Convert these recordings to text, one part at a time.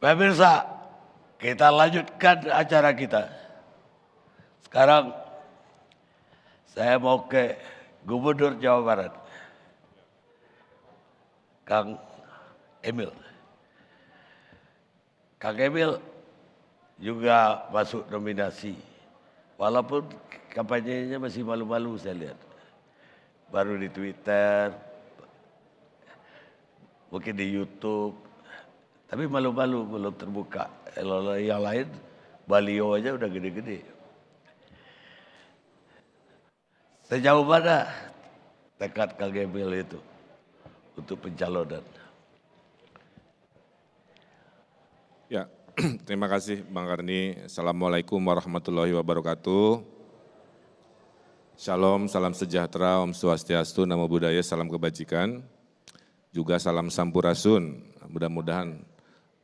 Pemirsa, kita lanjutkan acara kita. Sekarang saya mau ke Gubernur Jawa Barat, Kang Emil. Kang Emil juga masuk nominasi, walaupun kampanyenya masih malu-malu saya lihat. Baru di Twitter, mungkin di YouTube, tapi malu-malu belum terbuka. Kalau yang lain, baliho aja udah gede-gede. Sejauh mana tekad Kang Emil itu untuk pencalonan? Ya, terima kasih Bang Karni. Assalamualaikum warahmatullahi wabarakatuh. Shalom, salam sejahtera, Om Swastiastu, Namo Buddhaya, salam kebajikan. Juga salam Sampurasun. Mudah-mudahan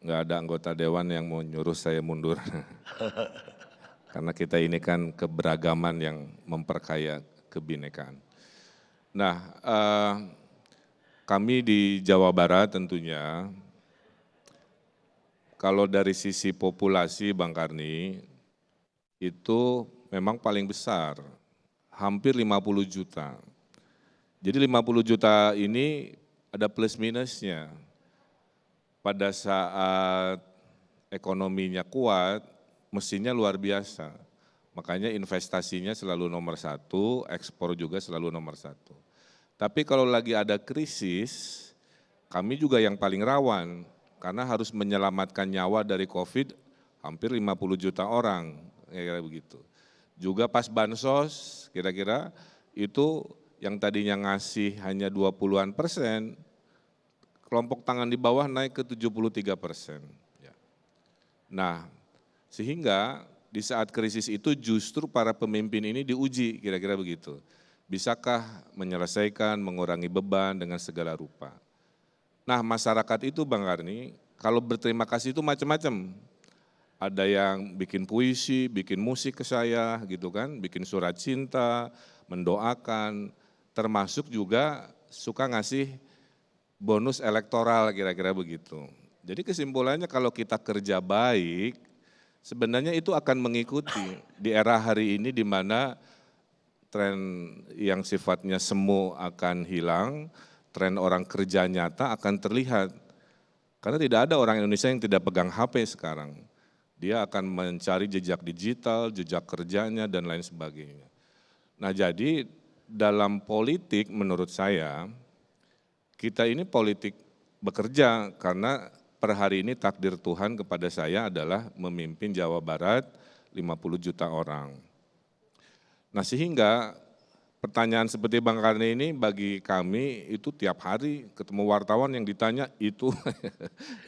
nggak ada anggota dewan yang mau nyuruh saya mundur. Karena kita ini kan keberagaman yang memperkaya kebinekaan. Nah, kami di Jawa Barat tentunya, kalau dari sisi populasi Bang Karni, itu memang paling besar, hampir 50 juta. Jadi 50 juta ini ada plus minusnya. Pada saat ekonominya kuat, mestinya luar biasa. Makanya investasinya selalu nomor satu, ekspor juga selalu nomor satu. Tapi kalau lagi ada krisis, kami juga yang paling rawan, karena harus menyelamatkan nyawa dari COVID hampir 50 juta orang, kira-kira begitu. Juga pas bansos, kira-kira itu yang tadinya ngasih hanya 20-an%, kelompok tangan di bawah naik ke 73%. Nah, sehingga di saat krisis itu justru para pemimpin ini diuji, kira-kira begitu. Bisakah menyelesaikan, mengurangi beban dengan segala rupa. Nah, masyarakat itu Bang Karni, kalau berterima kasih itu macam-macam. Ada yang bikin puisi, bikin musik ke saya gitu kan, bikin surat cinta, mendoakan, termasuk juga suka ngasih bonus elektoral kira-kira begitu. Jadi kesimpulannya kalau kita kerja baik, sebenarnya itu akan mengikuti di era hari ini di mana tren yang sifatnya semu akan hilang, tren orang kerja nyata akan terlihat. Karena tidak ada orang Indonesia yang tidak pegang HP sekarang. Dia akan mencari jejak digital, jejak kerjanya, dan lain sebagainya. Nah jadi dalam politik menurut saya, kita ini politik bekerja karena per hari ini takdir Tuhan kepada saya adalah memimpin Jawa Barat 50 juta orang. Nah sehingga pertanyaan seperti Bang Karni ini bagi kami itu tiap hari ketemu wartawan yang ditanya itu,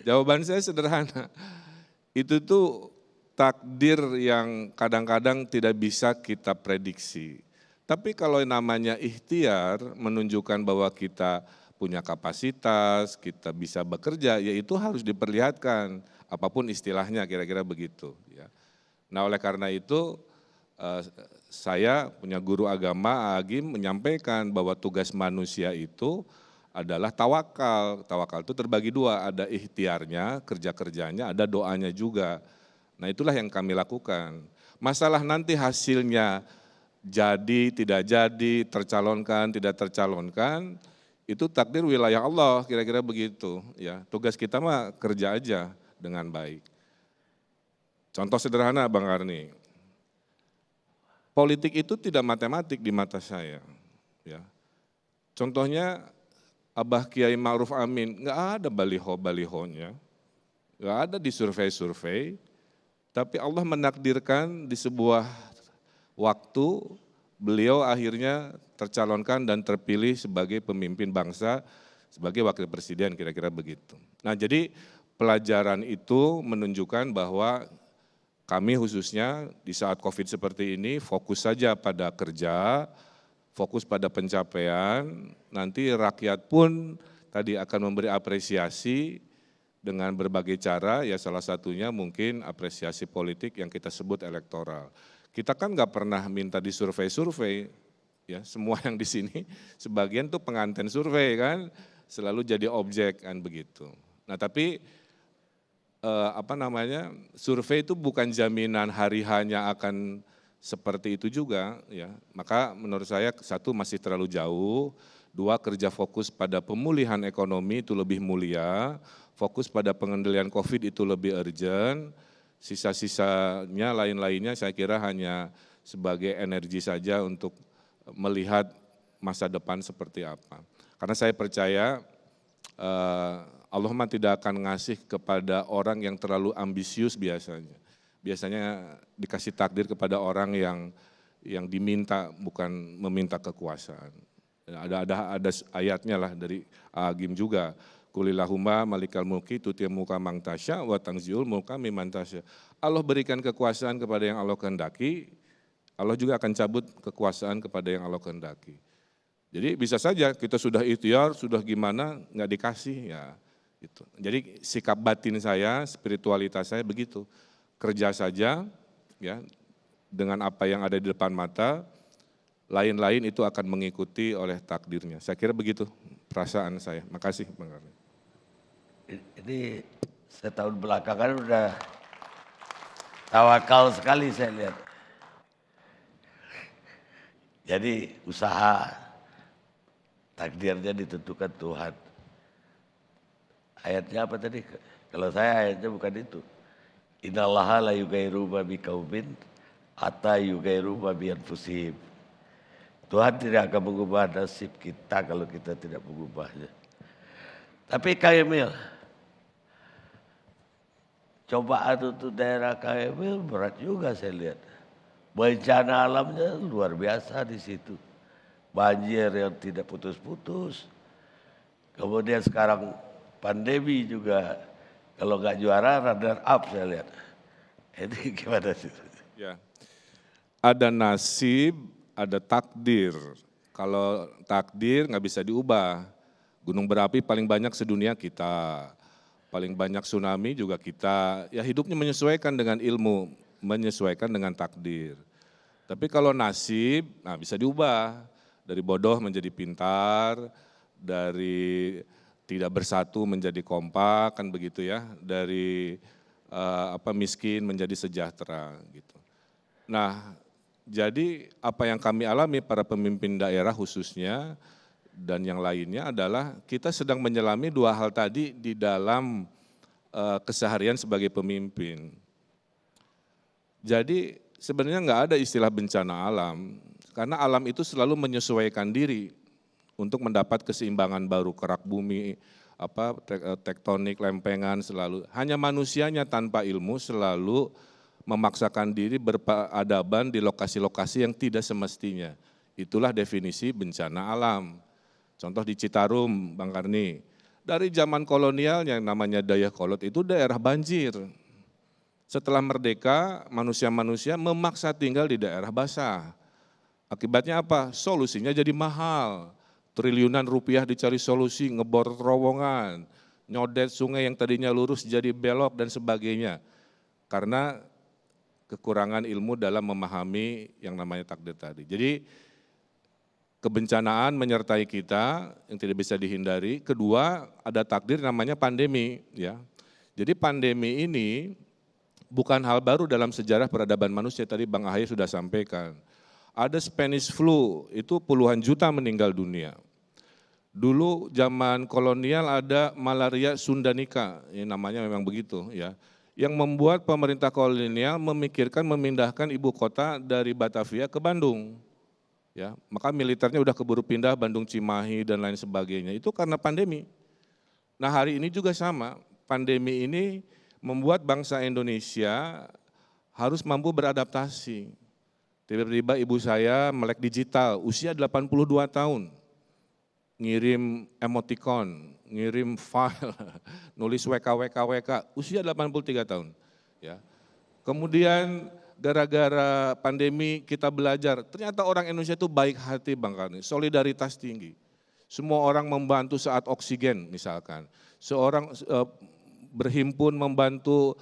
jawaban saya sederhana. Itu tuh takdir yang kadang-kadang tidak bisa kita prediksi. Tapi kalau namanya ikhtiar menunjukkan bahwa kita punya kapasitas, kita bisa bekerja, ya itu harus diperlihatkan, apapun istilahnya kira-kira begitu. Ya. Nah oleh karena itu saya punya guru agama Agim menyampaikan bahwa tugas manusia itu adalah tawakal. Tawakal itu terbagi dua, ada ikhtiarnya, kerja-kerjanya, ada doanya juga. Nah itulah yang kami lakukan. Masalah nanti hasilnya jadi, tidak jadi, tercalonkan, tidak tercalonkan, itu takdir wilayah Allah, kira-kira begitu. Ya, tugas kita mah kerja aja dengan baik. Contoh sederhana Bang Karni, politik itu tidak matematik di mata saya. Ya. Contohnya Abah Kiai Ma'ruf Amin, nggak ada baliho-balihonya, nggak ada di survei-survei, tapi Allah menakdirkan di sebuah waktu beliau akhirnya tercalonkan dan terpilih sebagai pemimpin bangsa, sebagai wakil presiden kira-kira begitu. Nah jadi pelajaran itu menunjukkan bahwa kami khususnya di saat COVID seperti ini fokus saja pada kerja, fokus pada pencapaian, nanti rakyat pun tadi akan memberi apresiasi dengan berbagai cara, ya salah satunya mungkin apresiasi politik yang kita sebut elektoral. Kita kan nggak pernah minta di survei-survei, ya semua yang di sini sebagian tuh pengantin survei kan, selalu jadi objek kan begitu. Nah tapi survei itu bukan jaminan hari hanya akan seperti itu juga ya. Maka menurut saya satu masih terlalu jauh, dua kerja fokus pada pemulihan ekonomi itu lebih mulia, fokus pada pengendalian COVID itu lebih urgent, sisa-sisanya lain-lainnya saya kira hanya sebagai energi saja untuk melihat masa depan seperti apa. Karena saya percaya Allah mah tidak akan ngasih kepada orang yang terlalu ambisius biasanya. Biasanya dikasih takdir kepada orang yang diminta, bukan meminta kekuasaan. Ada ayatnya lah dari Agim juga. Kulillahumma malikal mulki tuti muka mang tasya wa tangziul mulka mimman tasya. Allah berikan kekuasaan kepada yang Allah kehendaki, Allah juga akan cabut kekuasaan kepada yang Allah kehendaki. Jadi bisa saja kita sudah ikhtiar, sudah gimana, nggak dikasih ya. Gitu. Jadi sikap batin saya, spiritualitas saya begitu, kerja saja ya dengan apa yang ada di depan mata, lain-lain itu akan mengikuti oleh takdirnya. Saya kira begitu perasaan saya. Makasih Bang Karni. Ini setahun belakangan udah tawakal sekali saya lihat. Jadi usaha takdirnya ditentukan Tuhan. Ayatnya apa tadi? Kalau saya ayatnya bukan itu. Innallaha la yugairu ma biqaumin hatta yugairu ma bi anfusihim. Tuhan tidak akan mengubah nasib kita kalau kita tidak mengubahnya. Tapi Kang Emil, cobaan untuk daerah Kang Emil berat juga saya lihat. Bencana alamnya luar biasa di situ. Banjir yang tidak putus-putus. Kemudian sekarang pandemi juga, kalau nggak juara runner up saya lihat. Ini gimana sih? Ya, ada nasib, ada takdir. Kalau takdir nggak bisa diubah. Gunung berapi paling banyak sedunia kita, paling banyak tsunami juga kita. Ya hidupnya menyesuaikan dengan ilmu, menyesuaikan dengan takdir. Tapi kalau nasib, nah bisa diubah. Dari bodoh menjadi pintar, dari tidak bersatu menjadi kompak, kan begitu ya. Dari miskin menjadi sejahtera gitu. Nah, jadi apa yang kami alami para pemimpin daerah khususnya dan yang lainnya adalah kita sedang menyelami dua hal tadi di dalam keseharian sebagai pemimpin. Jadi sebenarnya nggak ada istilah bencana alam, karena alam itu selalu menyesuaikan diri untuk mendapat keseimbangan baru, kerak bumi, tektonik, lempengan selalu. Hanya manusianya tanpa ilmu selalu memaksakan diri berperadaban di lokasi-lokasi yang tidak semestinya. Itulah definisi bencana alam. Contoh di Citarum, Bang Karni, dari zaman kolonial yang namanya Dayakolot itu daerah banjir. Setelah merdeka, manusia-manusia memaksa tinggal di daerah basah. Akibatnya apa? Solusinya jadi mahal. Triliunan rupiah dicari solusi, ngebor terowongan, nyodet sungai yang tadinya lurus jadi belok dan sebagainya. Karena kekurangan ilmu dalam memahami yang namanya takdir tadi. Jadi kebencanaan menyertai kita yang tidak bisa dihindari. Kedua, ada takdir namanya pandemi. Ya. Jadi pandemi ini bukan hal baru dalam sejarah peradaban manusia, tadi Bang Ahaye sudah sampaikan. Ada Spanish flu, itu puluhan juta meninggal dunia. Dulu zaman kolonial ada malaria sundanika, ini namanya memang begitu ya. Yang membuat pemerintah kolonial memikirkan memindahkan ibu kota dari Batavia ke Bandung. Ya, maka militernya udah keburu pindah Bandung Cimahi dan lain sebagainya. Itu karena pandemi. Nah, hari ini juga sama. Pandemi ini membuat bangsa Indonesia harus mampu beradaptasi. Tiba-tiba ibu saya melek digital, usia 82 tahun. Ngirim emoticon, ngirim file, nulis WK, usia 83 tahun. Ya. Kemudian gara-gara pandemi kita belajar, ternyata orang Indonesia itu baik hati Bang Karni, solidaritas tinggi. Semua orang membantu saat oksigen misalkan. Seorang berhimpun membantu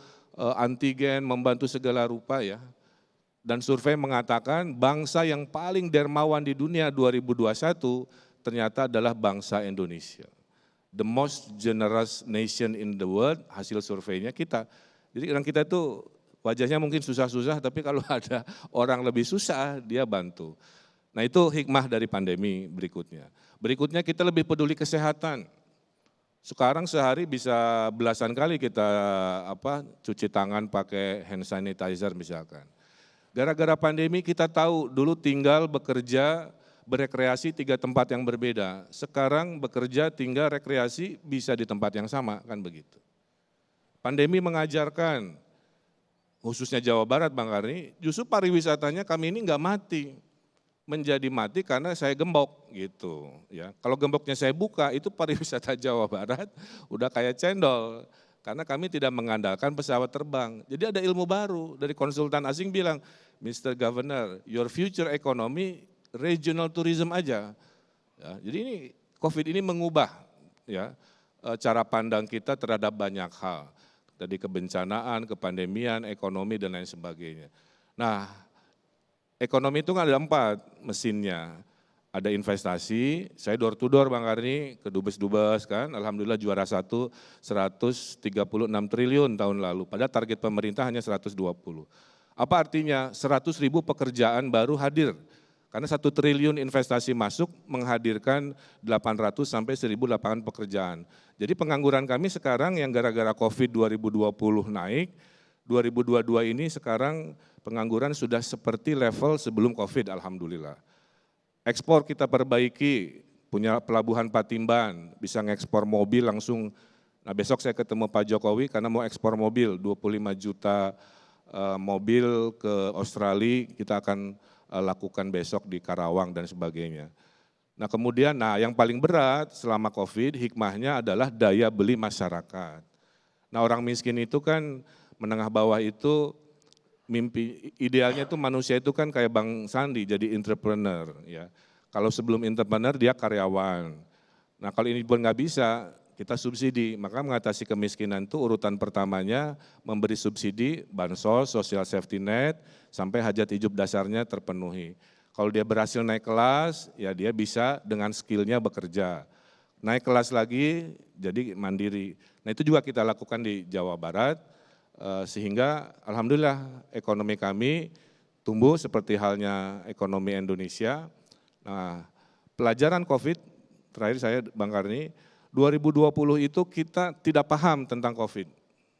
antigen, membantu segala rupa ya. Dan survei mengatakan bangsa yang paling dermawan di dunia 2021 ternyata adalah bangsa Indonesia. the most generous nation in the world, hasil surveinya kita. Jadi orang kita itu wajahnya mungkin susah-susah, tapi kalau ada orang lebih susah, dia bantu. Nah itu hikmah dari pandemi berikutnya. Berikutnya kita lebih peduli kesehatan. Sekarang sehari bisa belasan kali kita cuci tangan pakai hand sanitizer misalkan. Gara-gara pandemi kita tahu dulu tinggal bekerja, berekreasi 3 tempat yang berbeda. Sekarang bekerja, tinggal rekreasi bisa di tempat yang sama, kan begitu. Pandemi mengajarkan, khususnya Jawa Barat Bang Karni, justru pariwisatanya kami ini enggak mati. Menjadi mati karena saya gembok gitu ya. Kalau gemboknya saya buka itu pariwisata Jawa Barat udah kayak cendol karena kami tidak mengandalkan pesawat terbang. Jadi ada ilmu baru dari konsultan asing bilang, Mr. Governor, your future economy regional tourism aja. Ya, jadi ini COVID ini mengubah ya cara pandang kita terhadap banyak hal. Dari kebencanaan, kepandemian, ekonomi dan lain sebagainya. Nah, ekonomi itu kan ada 4 mesinnya. Ada investasi, saya door to door Bang Karni, ke Dubes-Dubes kan, alhamdulillah juara 1, 136 triliun tahun lalu, padahal target pemerintah hanya 120. Apa artinya? 100.000 pekerjaan baru hadir, karena 1 triliun investasi masuk menghadirkan 800 sampai 1.000 lapangan pekerjaan. Jadi pengangguran kami sekarang yang gara-gara COVID 2020 naik, 2022 ini sekarang pengangguran sudah seperti level sebelum COVID, alhamdulillah. Ekspor kita perbaiki, punya pelabuhan Patimban, bisa ngekspor mobil langsung. Nah besok saya ketemu Pak Jokowi karena mau ekspor mobil, 25 juta mobil ke Australia, kita akan lakukan besok di Karawang dan sebagainya. Nah kemudian, yang paling berat selama COVID, hikmahnya adalah daya beli masyarakat. Nah orang miskin itu kan, menengah bawah itu, mimpi idealnya itu manusia itu kan kayak Bang Sandi jadi entrepreneur ya. Kalau sebelum entrepreneur dia karyawan. Nah kalau ini pun nggak bisa kita subsidi, maka mengatasi kemiskinan itu urutan pertamanya memberi subsidi bansos, social safety net sampai hajat hidup dasarnya terpenuhi. Kalau dia berhasil naik kelas ya dia bisa dengan skillnya bekerja. Naik kelas lagi jadi mandiri. Nah itu juga kita lakukan di Jawa Barat. Sehingga alhamdulillah ekonomi kami tumbuh seperti halnya ekonomi Indonesia. Nah, pelajaran COVID, terakhir saya Bang Karni, 2020 itu kita tidak paham tentang COVID.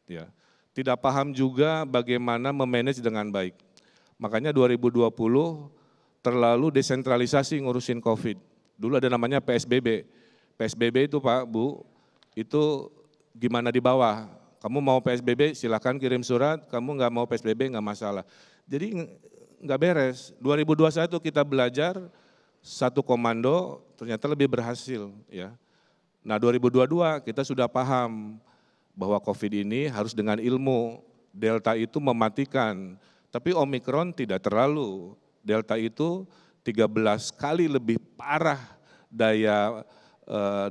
Ya. Tidak paham juga bagaimana memanage dengan baik. Makanya 2020 terlalu desentralisasi ngurusin COVID. Dulu ada namanya PSBB. PSBB itu Pak, Bu, itu gimana di bawah. Kamu mau PSBB silahkan kirim surat, kamu nggak mau PSBB nggak masalah. Jadi nggak beres. 2021 kita belajar satu komando ternyata lebih berhasil. Ya. Nah 2022 kita sudah paham bahwa COVID ini harus dengan ilmu. Delta itu mematikan, tapi Omikron tidak terlalu. Delta itu 13 kali lebih parah daya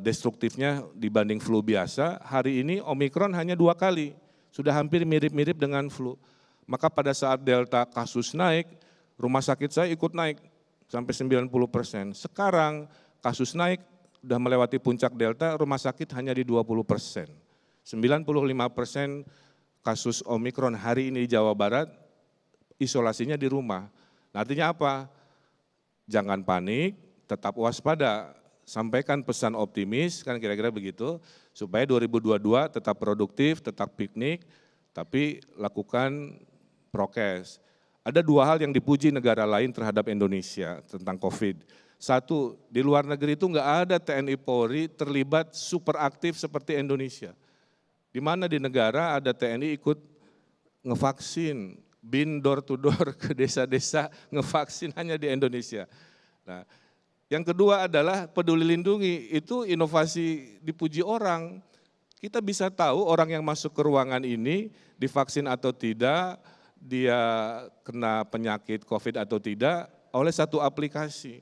destruktifnya dibanding flu biasa, hari ini Omikron hanya 2 kali, sudah hampir mirip-mirip dengan flu. Maka pada saat Delta kasus naik, rumah sakit saya ikut naik sampai 90%. Sekarang kasus naik, sudah melewati puncak Delta, rumah sakit hanya di 20%. 95% kasus Omikron hari ini di Jawa Barat, isolasinya di rumah. Nah, artinya apa? Jangan panik, tetap waspada. Sampaikan pesan optimis, kan kira-kira begitu, supaya 2022 tetap produktif, tetap piknik, tapi lakukan prokes. Ada 2 hal yang dipuji negara lain terhadap Indonesia tentang COVID. 1, di luar negeri itu enggak ada TNI Polri terlibat super aktif seperti Indonesia. Di mana di negara ada TNI ikut ngevaksin, bin door to door ke desa-desa, ngevaksin hanya di Indonesia. Nah, yang kedua adalah peduli lindungi, itu inovasi dipuji orang. Kita bisa tahu orang yang masuk ke ruangan ini divaksin atau tidak, dia kena penyakit COVID atau tidak oleh satu aplikasi.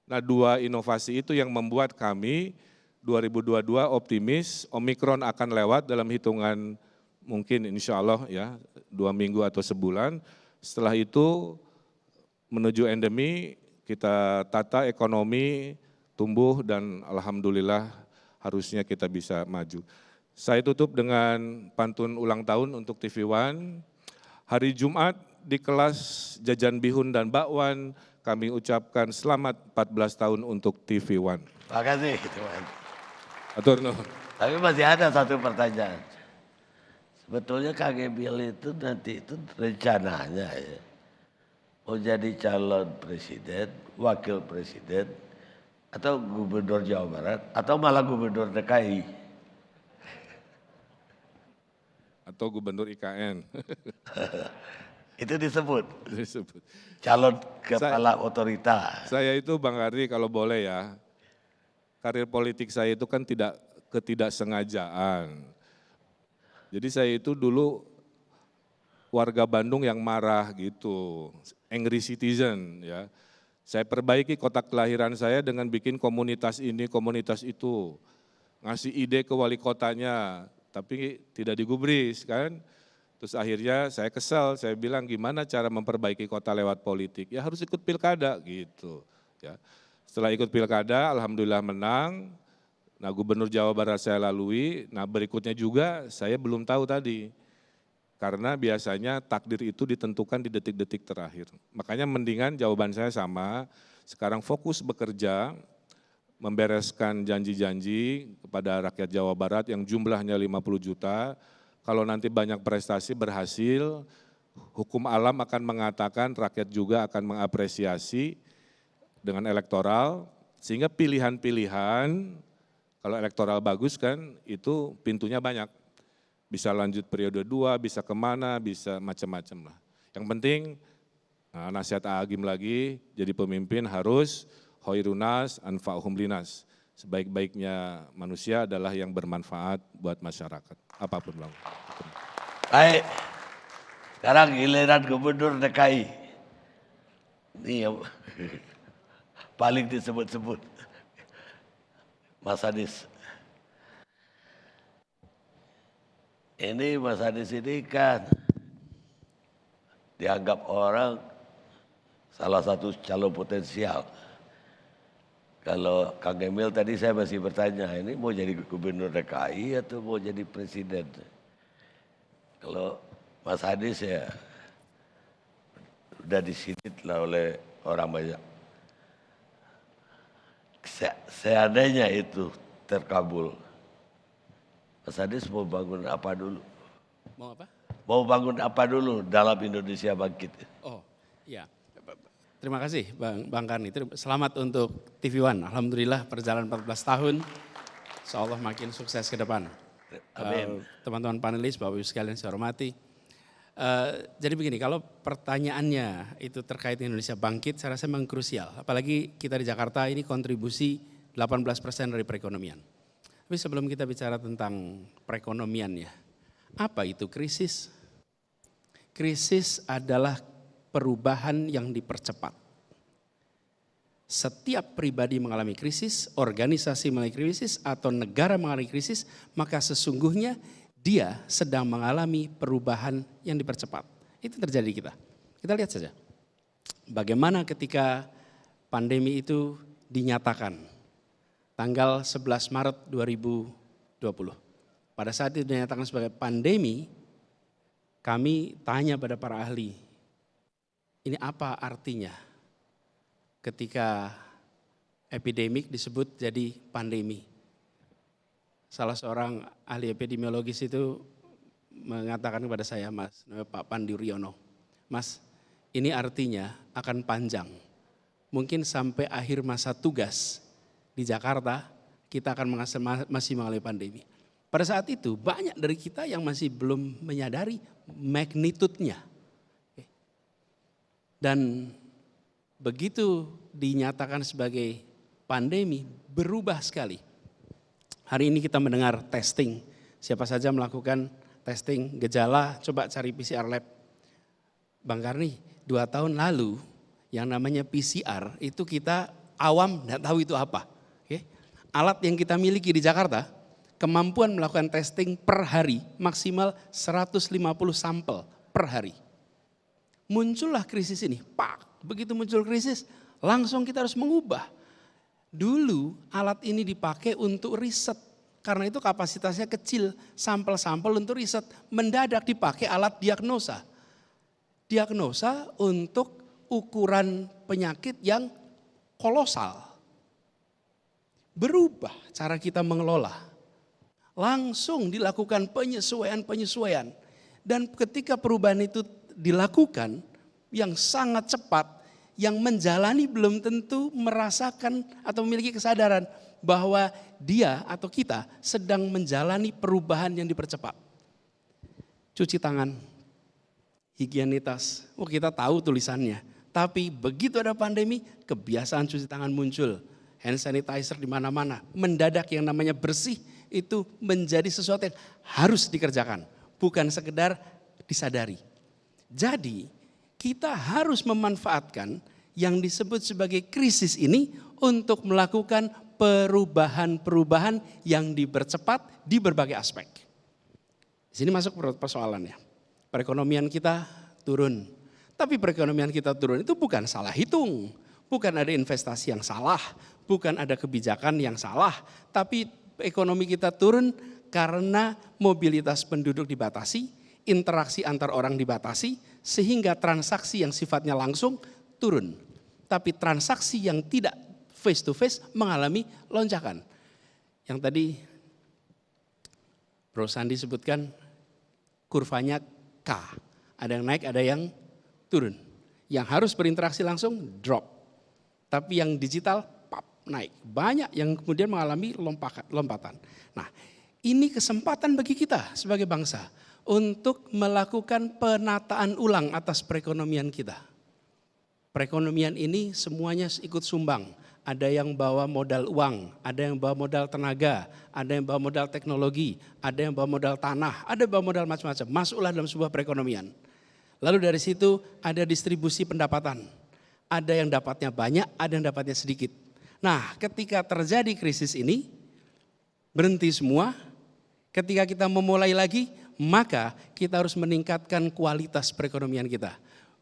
Nah 2 inovasi itu yang membuat kami 2022 optimis Omikron akan lewat dalam hitungan mungkin insya Allah ya 2 minggu atau sebulan. Setelah itu menuju endemi, kita tata ekonomi tumbuh dan alhamdulillah harusnya kita bisa maju. Saya tutup dengan pantun ulang tahun untuk TV One. Hari Jumat di kelas Jajan Bihun dan Bakwan, kami ucapkan selamat 14 tahun untuk TV One. Makasih teman. Atur nuhun. Tapi masih ada satu pertanyaan. Sebetulnya Kang Emil itu nanti itu rencananya ya, mau jadi calon presiden, wakil presiden, atau gubernur Jawa Barat, atau malah gubernur DKI. Atau gubernur IKN. Itu disebut Disebut. calon kepala otorita. Saya itu Bang Karni kalau boleh ya, karir politik saya itu kan ketidaksengajaan. Jadi saya itu dulu warga Bandung yang marah gitu, angry citizen ya. Saya perbaiki kotak kelahiran saya dengan bikin komunitas ini, komunitas itu. Ngasih ide ke wali kotanya, tapi tidak digubris kan. Terus akhirnya saya kesel, saya bilang gimana cara memperbaiki kota lewat politik? Ya harus ikut pilkada gitu. Ya. Setelah ikut pilkada, alhamdulillah menang. Nah gubernur Jawa Barat saya lalui, nah berikutnya juga saya belum tahu tadi. Karena biasanya takdir itu ditentukan di detik-detik terakhir. Makanya mendingan jawaban saya sama, sekarang fokus bekerja, membereskan janji-janji kepada rakyat Jawa Barat yang jumlahnya 50 juta. Kalau nanti banyak prestasi berhasil, hukum alam akan mengatakan rakyat juga akan mengapresiasi dengan elektoral, sehingga pilihan-pilihan, kalau elektoral bagus kan itu pintunya banyak. Bisa lanjut periode 2, bisa kemana, bisa macam-macam lah. Yang penting, nah, nasihat Agim lagi, jadi pemimpin harus hoirunas anfa'uhum linas. Sebaik-baiknya manusia adalah yang bermanfaat buat masyarakat, apapun bang. Baik, sekarang giliran gubernur DKI. Ini yang paling disebut-sebut. Mas Anies. Ini Mas Anies ini kan dianggap orang salah satu calon potensial. Kalau Kang Emil tadi saya masih bertanya, ini mau jadi gubernur DKI atau mau jadi presiden? Kalau Mas Anies ya udah disidit lah oleh orang banyak. Seandainya itu terkabul, Mas Anies mau bangun apa dulu? Mau apa? Mau bangun apa dulu dalam Indonesia Bangkit? Oh, iya. Terima kasih Bang Karni. Selamat untuk TV One. Alhamdulillah perjalanan 14 tahun. Insyaallah makin sukses ke depan. Amin. Teman-teman panelis, Bapak Ibu sekalian saya hormati. Jadi begini, kalau pertanyaannya itu terkait Indonesia Bangkit, saya rasa memang krusial. Apalagi kita di Jakarta ini kontribusi 18% dari perekonomian. Tapi sebelum kita bicara tentang perekonomian ya, apa itu krisis? Krisis adalah perubahan yang dipercepat. Setiap pribadi mengalami krisis, organisasi mengalami krisis, atau negara mengalami krisis, maka sesungguhnya dia sedang mengalami perubahan yang dipercepat. Itu terjadi di kita. Kita lihat saja. Bagaimana ketika pandemi itu dinyatakan tanggal 11 Maret 2020. Pada saat itu dinyatakan sebagai pandemi, kami tanya pada para ahli, ini apa artinya ketika epidemik disebut jadi pandemi? Salah seorang ahli epidemiologis itu mengatakan kepada saya, Mas, Pak Pandi Riono, Mas, ini artinya akan panjang. Mungkin sampai akhir masa tugas di Jakarta kita akan masih mengalami pandemi. Pada saat itu banyak dari kita yang masih belum menyadari magnitude-nya. Dan begitu dinyatakan sebagai pandemi, berubah sekali. Hari ini kita mendengar testing, siapa saja melakukan testing gejala, coba cari PCR lab. Bang Karni, 2 tahun lalu yang namanya PCR itu kita awam tidak tahu itu apa. Oke. Alat yang kita miliki di Jakarta, kemampuan melakukan testing per hari maksimal 150 sampel per hari. Muncullah krisis ini, pak, begitu muncul krisis langsung kita harus mengubah. Dulu alat ini dipakai untuk riset, Karena itu kapasitasnya kecil, sampel-sampel untuk riset. Mendadak dipakai alat diagnosa. Diagnosa untuk ukuran penyakit yang kolosal. Berubah cara kita mengelola. Langsung dilakukan penyesuaian-penyesuaian. Dan ketika perubahan itu dilakukan yang sangat cepat, yang menjalani belum tentu merasakan atau memiliki kesadaran bahwa dia atau kita sedang menjalani perubahan yang dipercepat. Cuci tangan, higienitas, kita tahu tulisannya. Tapi begitu ada pandemi, kebiasaan cuci tangan muncul. Hand sanitizer di mana-mana. Mendadak yang namanya bersih itu menjadi sesuatu yang harus dikerjakan. Bukan sekedar disadari. Jadi kita harus memanfaatkan yang disebut sebagai krisis ini untuk melakukan perubahan-perubahan yang dipercepat di berbagai aspek. Di sini masuk persoalannya. Perekonomian kita turun. Tapi perekonomian kita turun itu bukan salah hitung. Bukan ada investasi yang salah. Bukan ada kebijakan yang salah. Tapi ekonomi kita turun karena mobilitas penduduk dibatasi. Interaksi antar orang dibatasi. Sehingga transaksi yang sifatnya langsung turun. Tapi transaksi yang tidak face to face mengalami lonjakan. Yang tadi Bro Sandi sebutkan kurvanya K. Ada yang naik, ada yang turun. Yang harus berinteraksi langsung drop. Tapi yang digital pop, naik. Banyak yang kemudian mengalami lompatan. Nah, ini kesempatan bagi kita sebagai bangsa untuk melakukan penataan ulang atas perekonomian kita. Perekonomian ini semuanya ikut sumbang. Ada yang bawa modal uang, ada yang bawa modal tenaga, ada yang bawa modal teknologi, ada yang bawa modal tanah, ada yang bawa modal macam-macam. Masuklah dalam sebuah perekonomian. Lalu dari situ ada distribusi pendapatan. Ada yang dapatnya banyak, ada yang dapatnya sedikit. Nah, ketika terjadi krisis ini, berhenti semua. Ketika kita memulai lagi, maka kita harus meningkatkan kualitas perekonomian kita.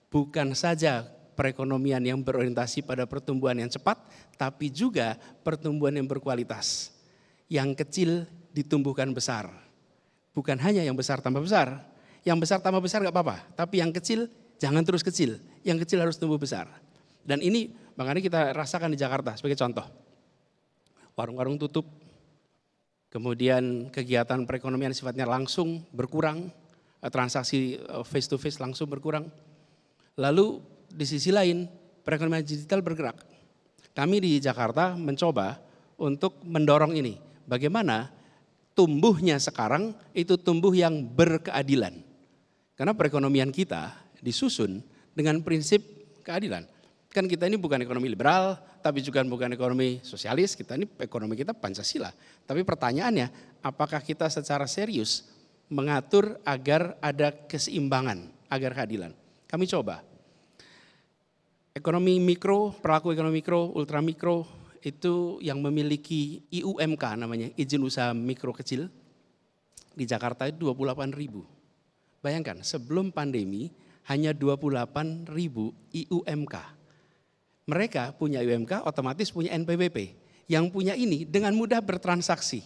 Bukan saja perekonomian yang berorientasi pada pertumbuhan yang cepat, tapi juga pertumbuhan yang berkualitas. Yang kecil ditumbuhkan besar. Bukan hanya yang besar tambah besar. Yang besar tambah besar gak apa-apa, tapi yang kecil jangan terus kecil. Yang kecil harus tumbuh besar. Dan ini makanya kita rasakan di Jakarta sebagai contoh. Warung-warung tutup, kemudian kegiatan perekonomian sifatnya langsung berkurang, transaksi face to face langsung berkurang. Lalu di sisi lain perekonomian digital bergerak. Kami di Jakarta mencoba untuk mendorong ini. Bagaimana tumbuhnya sekarang itu tumbuh yang berkeadilan. Karena perekonomian kita disusun dengan prinsip keadilan. Kan kita ini bukan ekonomi liberal, tapi juga bukan ekonomi sosialis, kita ini ekonomi kita Pancasila. Tapi pertanyaannya, apakah kita secara serius mengatur agar ada keseimbangan, agar keadilan? Kami coba. Ekonomi mikro, pelaku ekonomi mikro, ultramikro itu yang memiliki IUMK namanya, izin usaha mikro kecil di Jakarta itu 28.000. Bayangkan sebelum pandemi hanya 28.000 IUMK. Mereka punya IUMK otomatis punya NPWP. Yang punya ini dengan mudah bertransaksi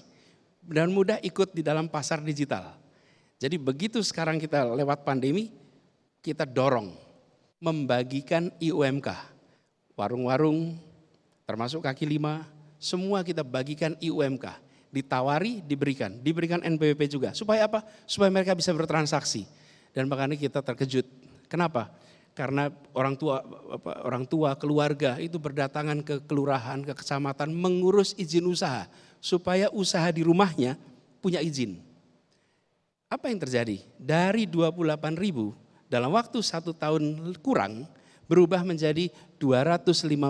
dan mudah ikut di dalam pasar digital. Jadi begitu sekarang kita lewat pandemi, kita dorong membagikan IUMK. Warung-warung termasuk kaki lima, semua kita bagikan IUMK. Ditawari, diberikan NPWP juga. Supaya apa? Supaya mereka bisa bertransaksi. Dan makanya kita terkejut. Kenapa? Karena orang tua, keluarga itu berdatangan ke kelurahan, ke kecamatan mengurus izin usaha. Supaya usaha di rumahnya punya izin. Apa yang terjadi? Dari 28.000 dalam waktu 1 tahun kurang berubah menjadi 252.000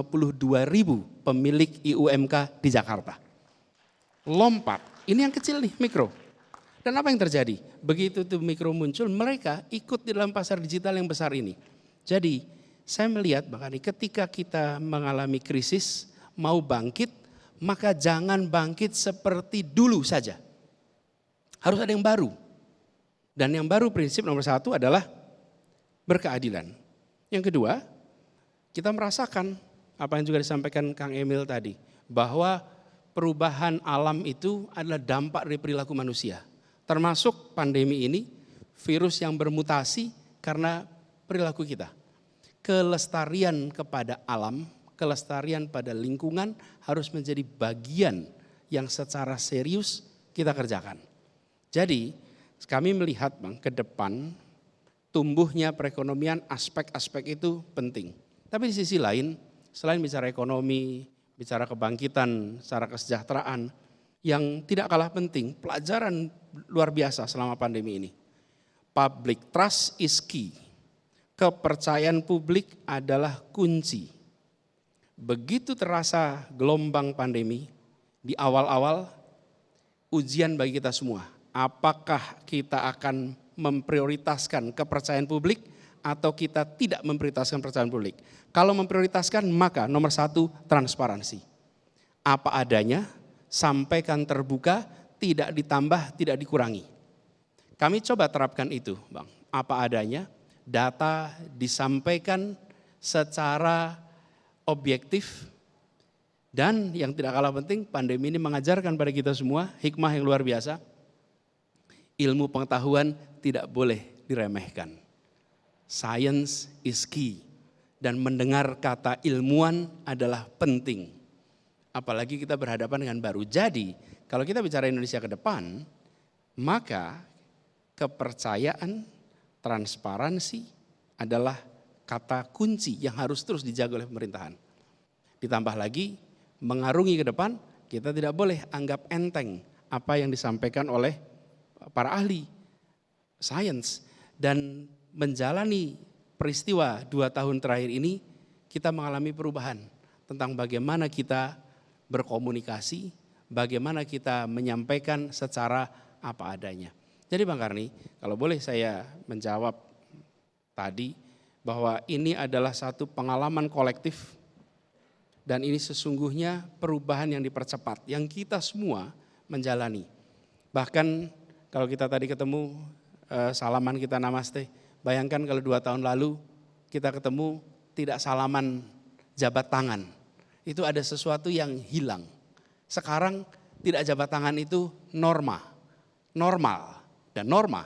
pemilik IUMK di Jakarta. Lompat, ini yang kecil nih, mikro. Dan apa yang terjadi? Begitu itu mikro muncul, mereka ikut di dalam pasar digital yang besar ini. Jadi saya melihat bahkan ketika kita mengalami krisis, mau bangkit, maka jangan bangkit seperti dulu saja. Harus ada yang baru. Dan yang baru prinsip nomor 1 adalah berkeadilan. Yang kedua, kita merasakan apa yang juga disampaikan Kang Emil tadi, bahwa perubahan alam itu adalah dampak dari perilaku manusia. Termasuk pandemi ini, virus yang bermutasi karena perilaku kita. Kelestarian kepada alam, kelestarian pada lingkungan harus menjadi bagian yang secara serius kita kerjakan. Jadi kami melihat Bang, ke depan tumbuhnya perekonomian, aspek-aspek itu penting. Tapi di sisi lain, selain bicara ekonomi, bicara kebangkitan secara kesejahteraan, yang tidak kalah penting, pelajaran luar biasa selama pandemi ini. Public trust is key. Kepercayaan publik adalah kunci. Begitu terasa gelombang pandemi, di awal-awal ujian bagi kita semua. Apakah kita akan memprioritaskan kepercayaan publik atau kita tidak memprioritaskan kepercayaan publik? Kalau memprioritaskan maka nomor 1 transparansi. Apa adanya, sampaikan terbuka, tidak ditambah, tidak dikurangi. Kami coba terapkan itu Bang, apa adanya, data disampaikan secara objektif. Dan yang tidak kalah penting, pandemi ini mengajarkan pada kita semua hikmah yang luar biasa. Ilmu pengetahuan tidak boleh diremehkan. Science is key. Dan mendengar kata ilmuwan adalah penting. Apalagi kita berhadapan dengan baru. Jadi kalau kita bicara Indonesia ke depan, maka kepercayaan, transparansi adalah kata kunci yang harus terus dijaga oleh pemerintahan. Ditambah lagi, mengarungi ke depan, kita tidak boleh anggap enteng apa yang disampaikan oleh para ahli sains. Dan menjalani peristiwa 2 tahun terakhir ini, kita mengalami perubahan tentang bagaimana kita berkomunikasi, bagaimana kita menyampaikan secara apa adanya. Jadi Bang Karni, kalau boleh saya menjawab tadi, bahwa ini adalah satu pengalaman kolektif. Dan ini sesungguhnya perubahan yang dipercepat, yang kita semua menjalani. Bahkan kalau kita tadi ketemu, salaman kita namaste, bayangkan kalau 2 tahun lalu kita ketemu tidak salaman jabat tangan. Itu ada sesuatu yang hilang. Sekarang tidak jabat tangan itu normal dan norma.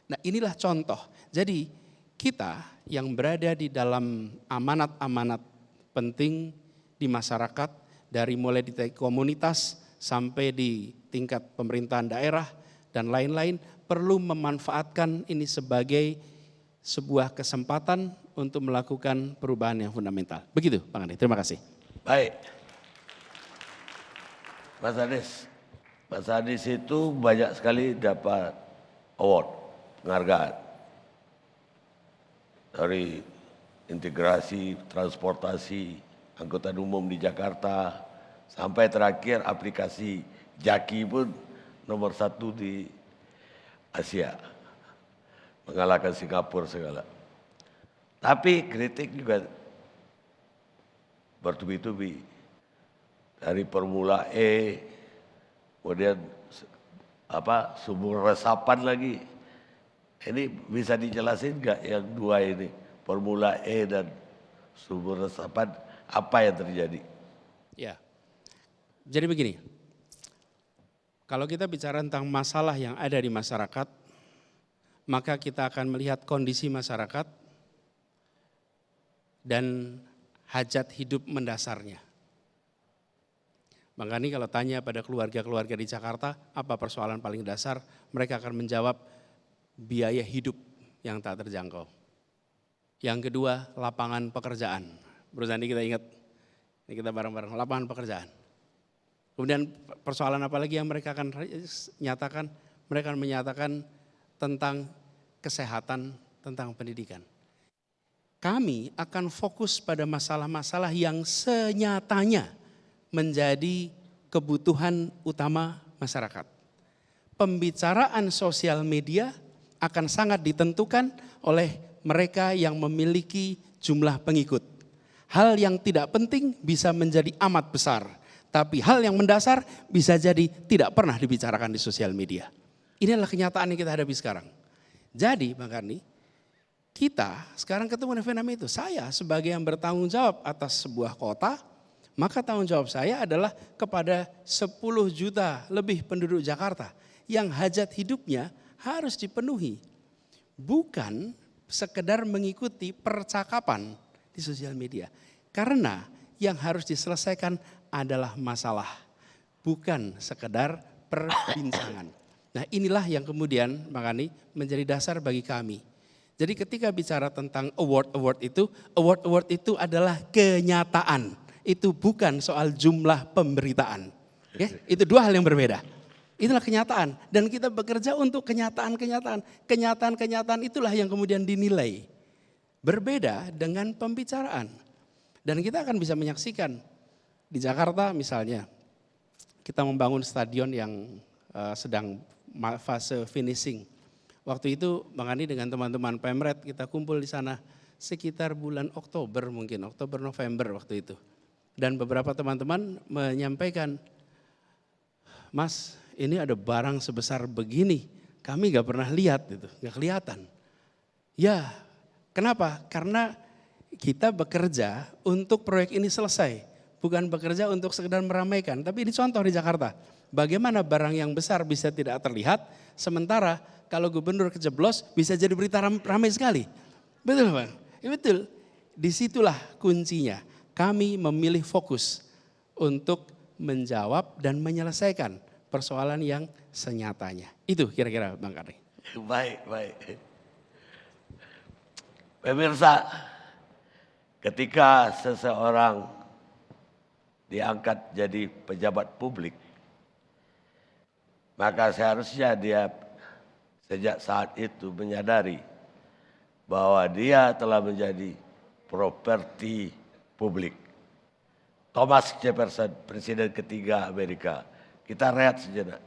Nah inilah contoh. Jadi kita yang berada di dalam amanat-amanat penting di masyarakat, dari mulai di komunitas sampai di tingkat pemerintahan daerah dan lain-lain, perlu memanfaatkan ini sebagai sebuah kesempatan untuk melakukan perubahan yang fundamental. Begitu Bang Andi, terima kasih. Baik. Mas Anies itu banyak sekali dapat award, penghargaan. Dari integrasi, transportasi, angkutan umum di Jakarta, sampai terakhir aplikasi Jaki pun nomor 1 di Asia. Mengalahkan Singapura segala. Tapi kritik juga bertubi-tubi. Dari Formula E, kemudian sumur resapan lagi. Ini bisa dijelasin nggak yang 2 ini, Formula E dan sumur resapan, apa yang terjadi? Ya, jadi begini, kalau kita bicara tentang masalah yang ada di masyarakat, maka kita akan melihat kondisi masyarakat dan hajat hidup mendasarnya. Bang Kani kalau tanya pada keluarga-keluarga di Jakarta, apa persoalan paling dasar, mereka akan menjawab biaya hidup yang tak terjangkau. Yang kedua, lapangan pekerjaan. Berusaha ini kita ingat, ini kita bareng-bareng, lapangan pekerjaan. Kemudian persoalan apa lagi yang mereka akan nyatakan? Mereka akan menyatakan tentang kesehatan, tentang pendidikan. Kami akan fokus pada masalah-masalah yang senyatanya menjadi kebutuhan utama masyarakat. Pembicaraan sosial media akan sangat ditentukan oleh mereka yang memiliki jumlah pengikut. Hal yang tidak penting bisa menjadi amat besar, tapi hal yang mendasar bisa jadi tidak pernah dibicarakan di sosial media. Inilah kenyataan yang kita hadapi sekarang. Jadi Bang Karni, kita sekarang ketemu dengan fenomena itu. Saya sebagai yang bertanggung jawab atas sebuah kota, Maka tanggung jawab saya adalah kepada 10 juta lebih penduduk Jakarta yang hajat hidupnya harus dipenuhi. Bukan sekedar mengikuti percakapan di sosial media. Karena yang harus diselesaikan adalah masalah, bukan sekedar perbincangan. Nah inilah yang kemudian makanya menjadi dasar bagi kami. Jadi ketika bicara tentang award itu adalah kenyataan. Itu bukan soal jumlah pemberitaan. Oke? Itu dua hal yang berbeda. Itulah kenyataan. Dan kita bekerja untuk kenyataan-kenyataan. Kenyataan-kenyataan itulah yang kemudian dinilai. Berbeda dengan pembicaraan. Dan kita akan bisa menyaksikan di Jakarta misalnya. Kita membangun stadion yang sedang fase finishing. Waktu itu Bang Andi dengan teman-teman Pemret kita kumpul di sana sekitar bulan Oktober mungkin, Oktober-November waktu itu. Dan beberapa teman-teman menyampaikan, Mas ini ada barang sebesar begini, kami gak pernah lihat itu, gak kelihatan. Ya, kenapa? Karena kita bekerja untuk proyek ini selesai, bukan bekerja untuk sekedar meramaikan. Tapi ini contoh di Jakarta, bagaimana barang yang besar bisa tidak terlihat, sementara kalau gubernur kejeblos bisa jadi berita ramai sekali. Betul Bang? Ya, betul. Disitulah kuncinya. Kami memilih fokus untuk menjawab dan menyelesaikan persoalan yang senyatanya. Itu kira-kira Bang Karni. Baik. Pemirsa, ketika seseorang diangkat jadi pejabat publik, maka seharusnya dia sejak saat itu menyadari bahwa dia telah menjadi properti publik. Thomas Jefferson, presiden ketiga Amerika. Kita rehat sejenak.